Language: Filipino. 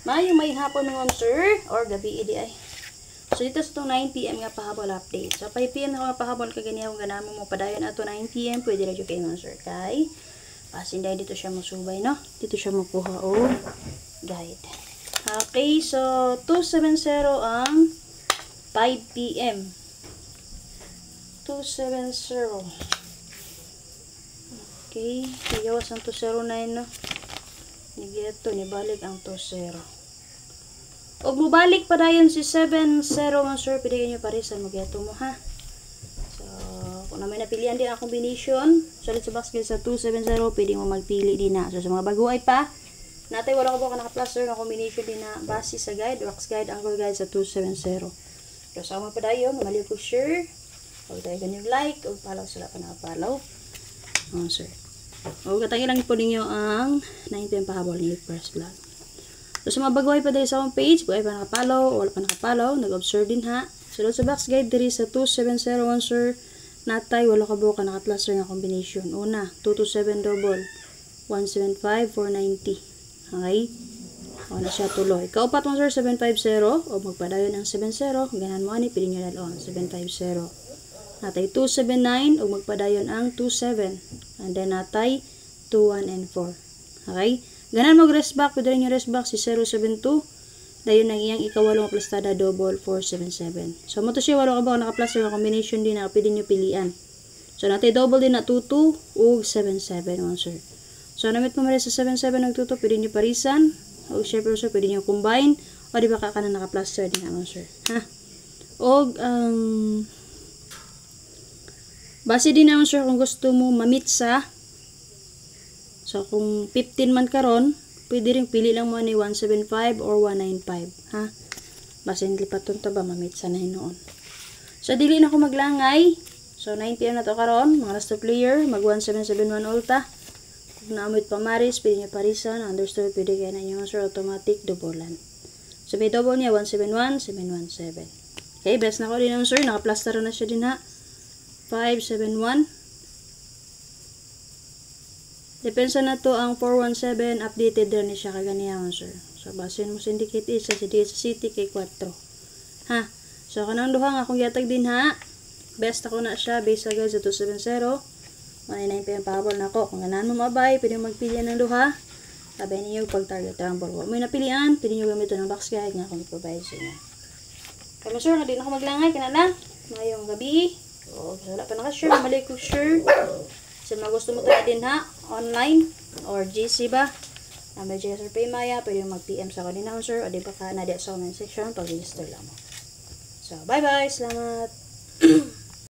May hapon naman sir, or gabi idi ay. So dito sa 9 PM nga pahabol update. So 5 PM na pahabol kagani akong ganamo mo padayon ato 9 PM pwede ra jud kay man sir kay pasinday dito siya mosubay no. Dito siya makuha o guide. Okay, so 270 ang 5 PM. 270. Okay, iyawas ang 209 no. Nigeto ni balik ang 20. Og mubalik pa dayon si 70 man sir, pwede niyo parisan mo geto mo ha. So, kung na may napilian din ang combination, sulit sa box sa 270, pwede mo magpili din na. So, sa mga baguay pa, natay wala ko ba naka-plaster na combination din na base sa guide, wax guide, angle guide sa 270. So, sama pa dayon, mali ko sure. Huwag tayo ganyan like, o follow sila pa nakapalaw. Sir. O, katangin lang po ninyo ang 9 PM pahabol ni First Vlog. So, sa mga baguhay pa dahil sa akong page, kung ay pa nakapalaw o wala pa nakapalaw, nag-observe din ha. So, sa box guide diri sa 2701 sir, natay, wala ka buka naka-plaster nga combination. Una, 227 double, 175, 490. Okay? O na siya tuloy. Kaupat mo sir, 750, o magpadayon ng 70, ganan mo ani, pili nyo dalawang, 750. Natay 279, o magpadayon ang 27. And then natay 21 and 4. Okay? Ganan mo rest back, pwede rin yung rest back si 072. Dayon ang iyang ikawalong aplastada double 477. So mo to siya walo ka ba naka-plaster nga combination din na pwede niyo pilian. So natay double din na 22 ug 77 on sir. So namit mo mali sa 77 ug 22 pwede niyo parisan ug syempre sir pwede niyo combine o di ba ka kana naka-plaster din on sir. Ha. Og base din naman sir kung gusto mo mamit sa. So, kung 15 man karon, pwede rin pili lang mo ni 175 or 195. Ha? Basin lipaton to ba, mamit sana noon. So, dili na ako maglangay. So, 9 PM na to karon, mga last player, mag 1771 ulta. Kung naamit pa maris, pwede niya parisan. Understood, pwede kaya na yung sir automatic, dobolan. So, may double niya, 171, 717. Okay, best na ko din naman sir. Naka-plaster na siya din ha. 571. Depensa na to ang 417 updated rin siya kaganiyan sir. So basin mo syndicate is sa city kay 4. Ha. So kanang duha nga akong yatag din ha. Best ako na siya base sa guys sa 270. 19 PM pahabol na ako. Kung ganahan mo mabay, pwede magpili ng duha. Sabay niyo pag target rumble. Kung may napilian, pwede niyo gamiton ng box guide nga akong i-provide sa inyo. Kaya sir, nga din ako maglangay kanala. Mayong gabi. O wala pa naka-share, mali ko sure. So, gusto mo tayo din ha, online, or GC ba? May GS or Paymaya, pwede mag-PM sa kanina sir, o di ba ka na di sa comment section, pag-register lang mo. So, bye-bye, salamat!